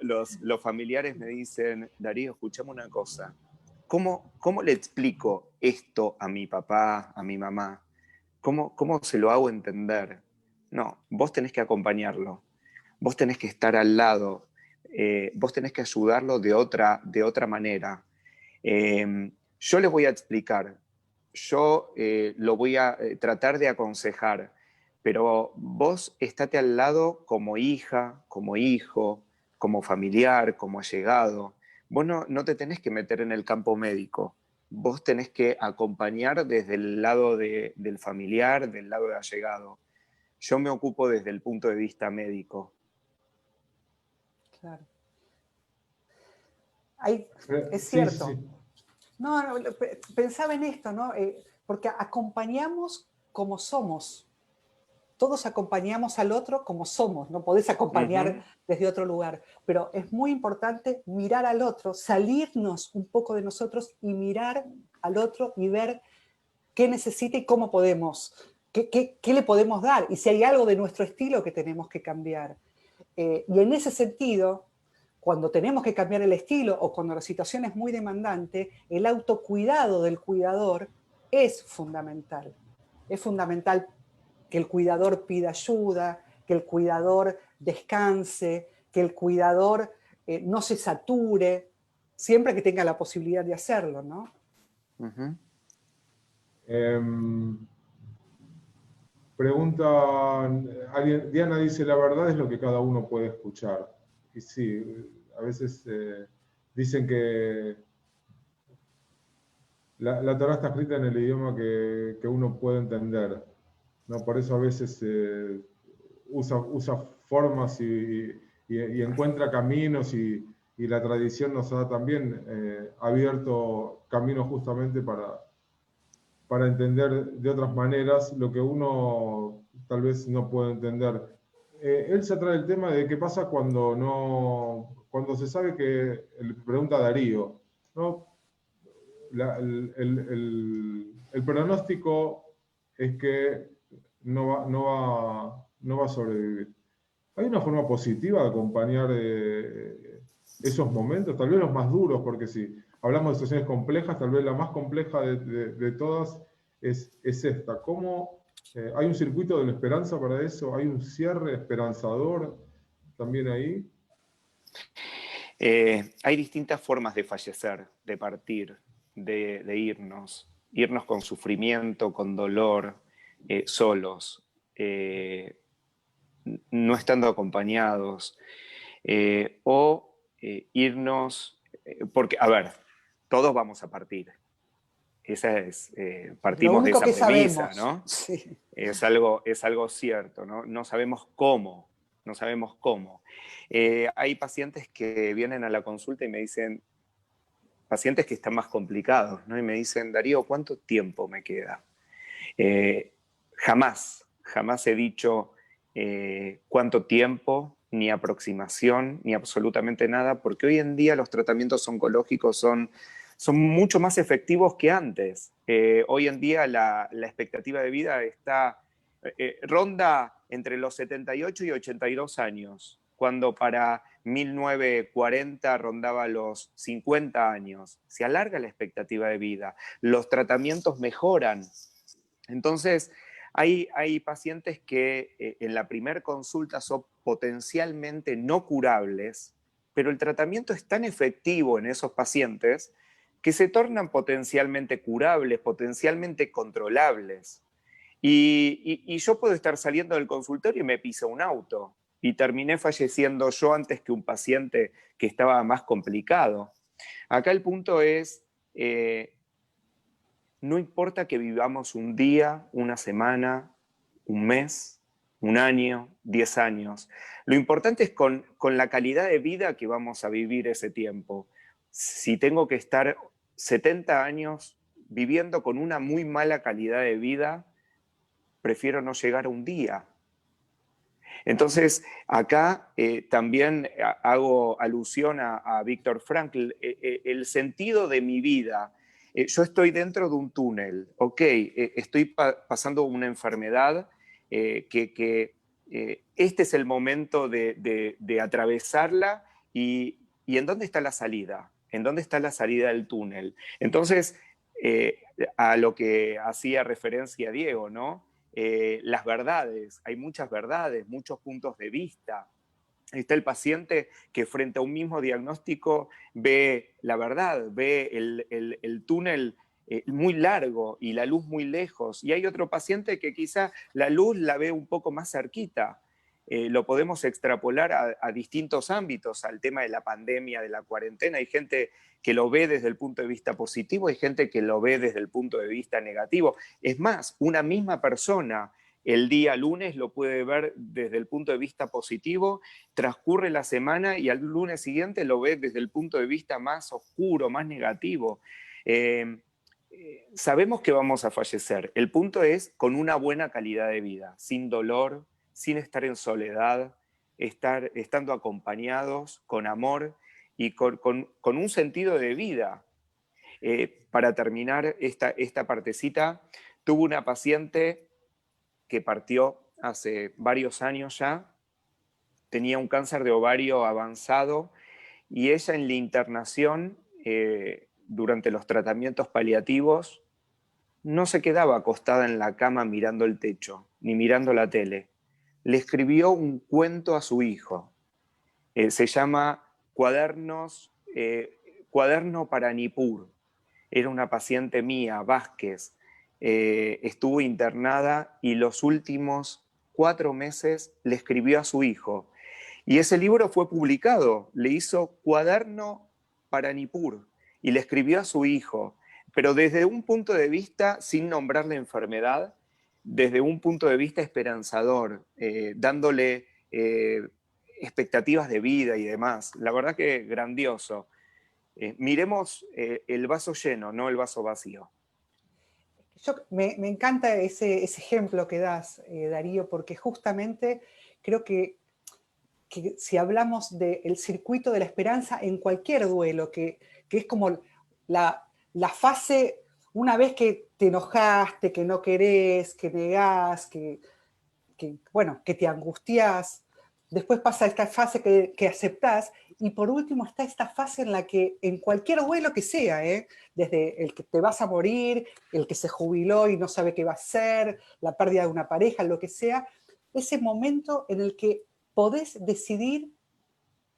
Los familiares me dicen, Darío, escuchame una cosa. ¿Cómo le explico esto a mi papá, a mi mamá? ¿Cómo se lo hago entender? No, vos tenés que acompañarlo. Vos tenés que estar al lado. Vos tenés que ayudarlo de otra manera. Yo les voy a explicar. Yo lo voy a tratar de aconsejar. Pero vos estate al lado como hija, como hijo, como familiar, como allegado. Vos no te tenés que meter en el campo médico. Vos tenés que acompañar desde el lado del familiar, del lado de allegado. Yo me ocupo desde el punto de vista médico. Claro. Es Sí, sí, cierto. sí. No, pensaba en esto, ¿no? Porque acompañamos como somos. Todos acompañamos al otro como somos, no podés acompañar desde otro lugar, pero es muy importante mirar al otro, salirnos un poco de nosotros y mirar al otro y ver qué necesita y cómo podemos, qué le podemos dar, y si hay algo de nuestro estilo que tenemos que cambiar. Y en ese sentido, cuando tenemos que cambiar el estilo o cuando la situación es muy demandante, el autocuidado del cuidador es fundamental. Es fundamental que el cuidador pida ayuda, que el cuidador descanse, que el cuidador no se sature, siempre que tenga la posibilidad de hacerlo, ¿no? Pregunta, Diana dice, la verdad es lo que cada uno puede escuchar. Y sí, a veces dicen que la Torá está escrita en el idioma que uno puede entender, ¿no? Por eso a veces usa formas y encuentra caminos y la tradición nos ha también abierto caminos justamente para entender de otras maneras lo que uno tal vez no puede entender. Elsa trae el tema de qué pasa cuando se sabe que, pregunta Darío, ¿no? El pronóstico es que no va a sobrevivir. ¿Hay una forma positiva de acompañar esos momentos? Tal vez los más duros, porque si hablamos de situaciones complejas, tal vez la más compleja de todas es esta. ¿Cómo hay un circuito de la esperanza para eso? ¿Hay un cierre esperanzador también ahí? Hay distintas formas de fallecer, de partir, de irnos. Irnos con sufrimiento, con dolor, solos, no estando acompañados. O irnos, porque, a ver, todos vamos a partir. Lo Partimos de único esa que premisa, sabemos. ¿no? Sí. Es algo cierto, ¿no? No sabemos cómo, no sabemos cómo. Hay pacientes que vienen a la consulta y me dicen, pacientes que están más complicados, ¿no? Y me dicen, Darío, ¿cuánto tiempo me queda? Jamás he dicho cuánto tiempo, ni aproximación, ni absolutamente nada, porque hoy en día los tratamientos oncológicos son mucho más efectivos que antes. Hoy en día la expectativa de vida ronda entre los 78 y 82 años, cuando para 1940 rondaba los 50 años. Se alarga la expectativa de vida, los tratamientos mejoran. Entonces, hay pacientes que en la primera consulta son potencialmente no curables, pero el tratamiento es tan efectivo en esos pacientes que se tornan potencialmente curables, potencialmente controlables. Y yo puedo estar saliendo del consultorio y me pisa un auto y terminé falleciendo yo antes que un paciente que estaba más complicado. Acá el punto es, no importa que vivamos un día, una semana, un mes, un año, 10 años. Lo importante es con la calidad de vida que vamos a vivir ese tiempo. Si tengo que estar 70 años viviendo con una muy mala calidad de vida, prefiero no llegar a un día. Entonces, acá también hago alusión a Viktor Frankl, el sentido de mi vida. Yo estoy dentro de un túnel, ok, estoy pasando una enfermedad que este es el momento de atravesarla y ¿en dónde está la salida? ¿En dónde está la salida del túnel? Entonces, a lo que hacía referencia Diego, ¿no? Las verdades, hay muchas verdades, muchos puntos de vista. Está el paciente que frente a un mismo diagnóstico ve la verdad, ve el túnel muy largo y la luz muy lejos. Y hay otro paciente que quizá la luz la ve un poco más cerquita. Lo podemos extrapolar a distintos ámbitos, al tema de la pandemia, de la cuarentena. Hay gente que lo ve desde el punto de vista positivo, hay gente que lo ve desde el punto de vista negativo. Es más, una misma persona el día lunes lo puede ver desde el punto de vista positivo, transcurre la semana y al lunes siguiente lo ve desde el punto de vista más oscuro, más negativo. Sabemos que vamos a fallecer. El punto es con una buena calidad de vida, sin dolor, sin estar en soledad, estando acompañados, con amor y con un sentido de vida. Para terminar esta partecita, tuve una paciente que partió hace varios años ya, tenía un cáncer de ovario avanzado y ella en la internación, durante los tratamientos paliativos, no se quedaba acostada en la cama mirando el techo, ni mirando la tele. Le escribió un cuento a su hijo. Se llama Cuaderno para Nippur. Era una paciente mía, Vázquez. Estuvo internada y los últimos 4 meses le escribió a su hijo. Y ese libro fue publicado. Le hizo Cuaderno para Nippur y le escribió a su hijo, pero desde un punto de vista, sin nombrar la enfermedad, desde un punto de vista esperanzador, dándole expectativas de vida y demás. La verdad que grandioso. Miremos el vaso lleno, no el vaso vacío. Me encanta ese ejemplo que das, Darío, porque justamente creo que si hablamos del circuito de la esperanza en cualquier duelo, que es como la fase, una vez que te enojaste, que no querés, que negás, que te angustiás, después pasa esta fase que aceptás, y por último está esta fase en la que en cualquier duelo que sea, desde el que te vas a morir, el que se jubiló y no sabe qué va a hacer, la pérdida de una pareja, lo que sea, ese momento en el que podés decidir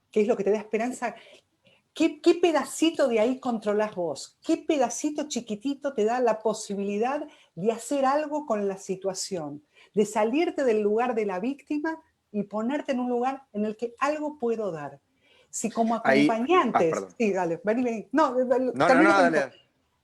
qué es lo que te da esperanza, qué pedacito de ahí controlás vos, qué pedacito chiquitito te da la posibilidad de hacer algo con la situación, de salirte del lugar de la víctima y ponerte en un lugar en el que algo puedo dar. Si como acompañantes, sí, dale, vení. No, dale.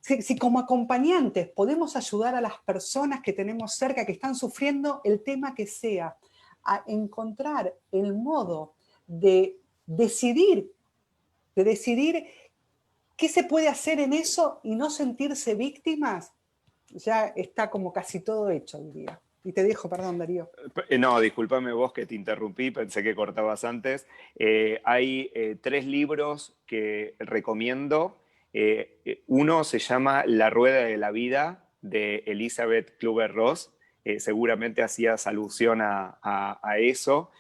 Si como acompañantes podemos ayudar a las personas que tenemos cerca, que están sufriendo el tema que sea, a encontrar el modo de decidir qué se puede hacer en eso y no sentirse víctimas, ya está como casi todo hecho hoy día. Y te dejo, perdón, Darío. No, discúlpame vos que te interrumpí, pensé que cortabas antes. Hay 3 libros que recomiendo. Uno se llama La Rueda de la Vida, de Elizabeth Kübler-Ross. Seguramente hacías alusión a eso.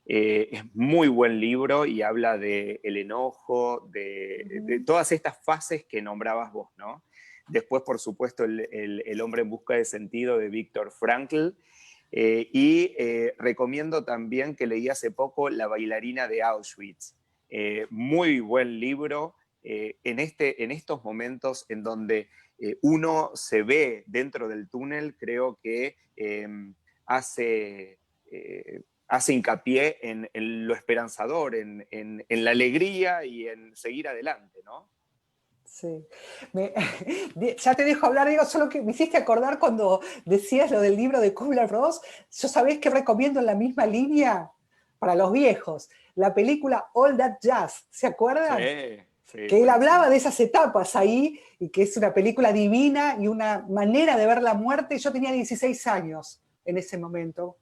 Es muy buen libro y habla del enojo, de todas estas fases que nombrabas vos, ¿no? Después, por supuesto, el hombre en busca de sentido de Viktor Frankl. Recomiendo también que leí hace poco La bailarina de Auschwitz, muy buen libro en estos momentos en donde uno se ve dentro del túnel. Creo que hace hincapié en lo esperanzador, en la alegría y en seguir adelante, ¿no? Sí. Ya te dejo hablar, Diego, solo que me hiciste acordar cuando decías lo del libro de Kubler-Ross. Yo, ¿sabés qué recomiendo en la misma línea? Para los viejos, la película All That Jazz, ¿se acuerdan? Sí, sí, Que él hablaba buenísimo. de esas etapas ahí, y que es una película divina y una manera de ver la muerte. Yo tenía 16 años en ese momento,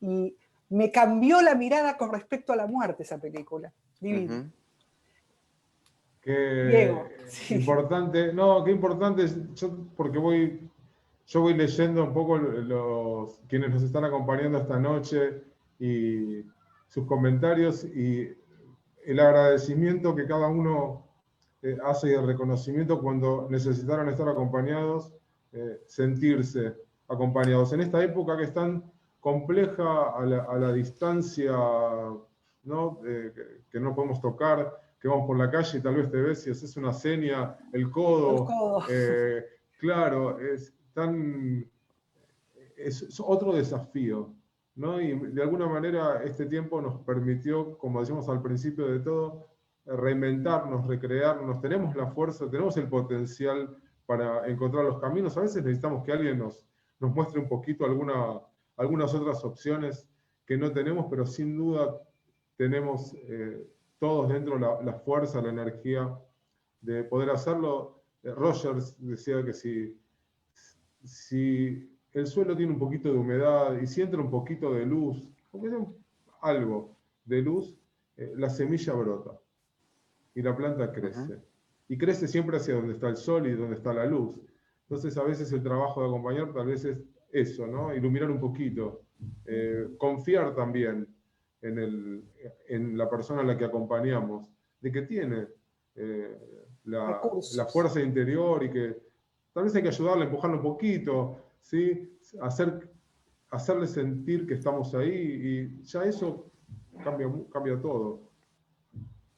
y me cambió la mirada con respecto a la muerte esa película. Divina. Uh-huh. Diego, Qué sí. importante, no, qué importante, porque yo voy leyendo un poco quienes nos están acompañando esta noche y sus comentarios y el agradecimiento que cada uno hace y el reconocimiento cuando necesitaron estar acompañados, sentirse acompañados. En esta época que es tan compleja a la distancia, ¿no? Que no podemos tocar, que vamos por la calle y tal vez te ves y haces una seña, el El codo, codo. claro, es otro desafío, ¿no? Y de alguna manera este tiempo nos permitió, como decíamos al principio de todo, reinventarnos, recrearnos, tenemos la fuerza, tenemos el potencial para encontrar los caminos. A veces necesitamos que alguien nos muestre un poquito algunas otras opciones que no tenemos, pero sin duda tenemos todos dentro la fuerza, la energía de poder hacerlo. Rogers decía que si el suelo tiene un poquito de humedad y si entra un poquito de luz, aunque sea algo de luz, la semilla brota y la planta crece. Uh-huh. Y crece siempre hacia donde está el sol y donde está la luz. Entonces a veces el trabajo de acompañar tal vez es eso, ¿no? Iluminar un poquito, confiar también en la persona a la que acompañamos, de que tiene la Recursos. fuerza interior y que tal vez hay que ayudarle, empujarle un poquito, ¿sí? Hacerle sentir que estamos ahí y ya eso cambia todo.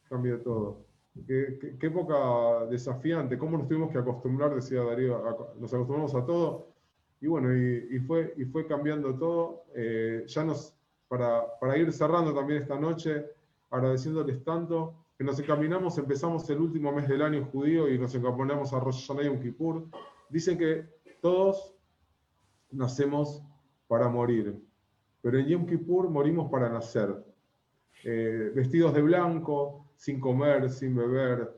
Cambia todo. Qué época desafiante, cómo nos tuvimos que acostumbrar, decía Darío, nos acostumbramos a todo, y bueno, y fue cambiando todo. Para ir cerrando también esta noche, agradeciéndoles tanto, que nos encaminamos, empezamos el último mes del año judío y nos encaminamos a Rosh Hashanah y Yom Kippur. Dicen que todos nacemos para morir, pero en Yom Kippur morimos para nacer. Vestidos de blanco, sin comer, sin beber,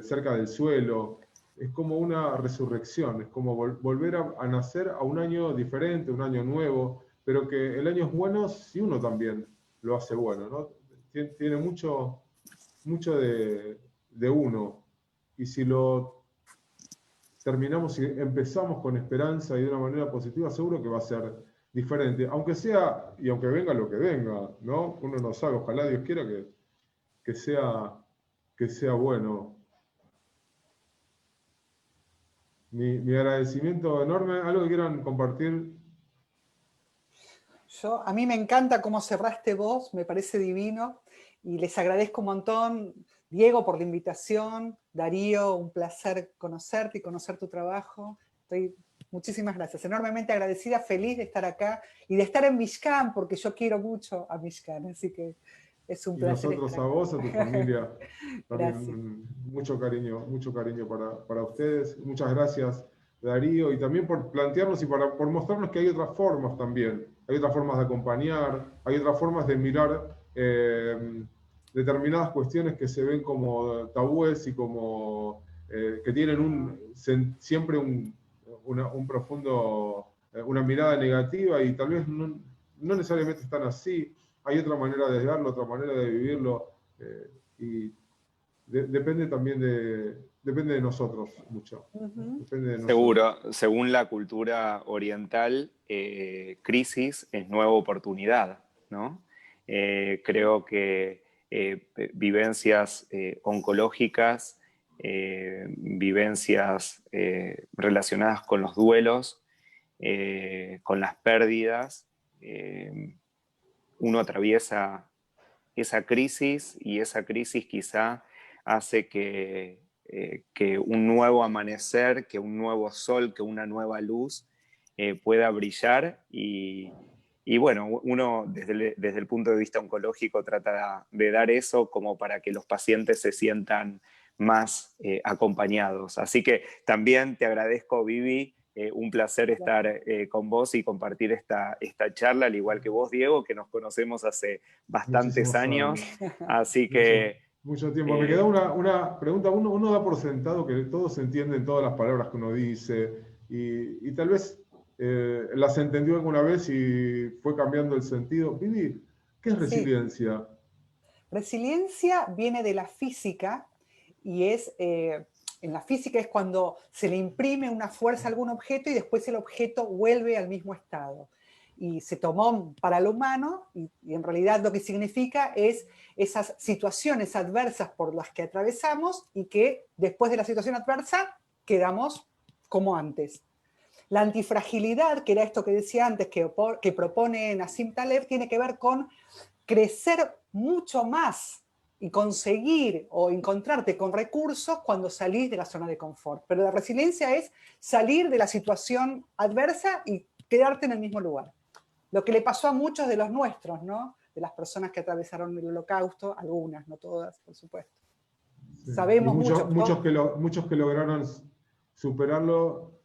cerca del suelo. Es como una resurrección, es como volver a nacer a un año diferente, un año nuevo, pero que el año es bueno si uno también lo hace bueno, ¿no? Tiene mucho de uno. Y si lo terminamos y empezamos con esperanza y de una manera positiva, seguro que va a ser diferente, aunque sea, y aunque venga lo que venga, ¿no? Uno no sabe, ojalá Dios quiera que sea bueno. Mi agradecimiento enorme. ¿Algo que quieran compartir? A mí me encanta cómo cerraste vos, me parece divino, y les agradezco un montón, Diego, por la invitación, Darío, un placer conocerte y conocer tu trabajo. Muchísimas gracias, enormemente agradecida, feliz de estar acá y de estar en Mishkan, porque yo quiero mucho a Mishkan, así que es un Y placer nosotros estar a acá. vos, a tu familia, Gracias. también mucho cariño para ustedes. Muchas gracias, Darío, y también por plantearnos y por mostrarnos que hay otras formas también. Hay otras formas de acompañar, hay otras formas de mirar determinadas cuestiones que se ven como tabúes y como que tienen siempre un profundo, una mirada negativa y tal vez no necesariamente están así. Hay otra manera de verlo, otra manera de vivirlo, y depende también depende de nosotros mucho. Depende de nosotros. Seguro, según la cultura oriental, crisis es nueva oportunidad, ¿no? Creo que vivencias oncológicas, vivencias relacionadas con los duelos, con las pérdidas, uno atraviesa esa crisis, y esa crisis quizá hace que un nuevo amanecer, que un nuevo sol, que una nueva luz pueda brillar y bueno, uno desde el punto de vista oncológico trata de dar eso como para que los pacientes se sientan más acompañados. Así que también te agradezco, Vivi, un placer estar con vos y compartir esta charla, al igual que vos, Diego, que nos conocemos hace bastantes años. Así que... Mucho tiempo. Me queda una pregunta. Uno da por sentado que todos entienden todas las palabras que uno dice y tal vez las entendió alguna vez y fue cambiando el sentido. Vivi, ¿qué es resiliencia? Sí. Resiliencia viene de la física y es, en la física es cuando se le imprime una fuerza a algún objeto y después el objeto vuelve al mismo estado. Y se tomó para lo humano y en realidad lo que significa es esas situaciones adversas por las que atravesamos y que después de la situación adversa quedamos como antes. La antifragilidad, que era esto que decía antes, que propone Nassim Taleb, tiene que ver con crecer mucho más y conseguir o encontrarte con recursos cuando salís de la zona de confort. Pero la resiliencia es salir de la situación adversa y quedarte en el mismo lugar. Lo que le pasó a muchos de los nuestros, ¿no? De las personas que atravesaron el holocausto, algunas, no todas, por supuesto. Sí. Sabemos muchos que lograron superarlo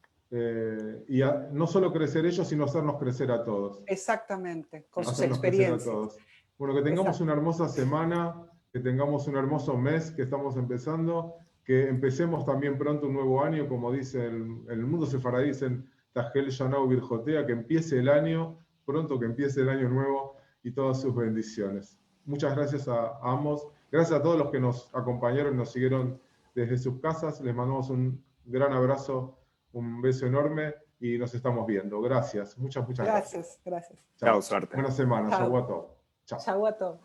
y no solo crecer ellos, sino hacernos crecer a todos. Exactamente, con sus experiencias. Bueno, que tengamos una hermosa semana, que tengamos un hermoso mes que estamos empezando, que empecemos también pronto un nuevo año, como dice en el mundo sefaradí, dicen Tajel Yanau Virjotea, que empiece el año, pronto que empiece el año nuevo y todas sus bendiciones. Muchas gracias a ambos, gracias a todos los que nos acompañaron y nos siguieron desde sus casas, les mandamos un gran abrazo, un beso enorme y nos estamos viendo. Gracias, muchas gracias. Gracias. Chao, suerte. Buena semana, Chao. Shavuot Tov. Chao. Shavuot Tov.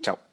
Chao.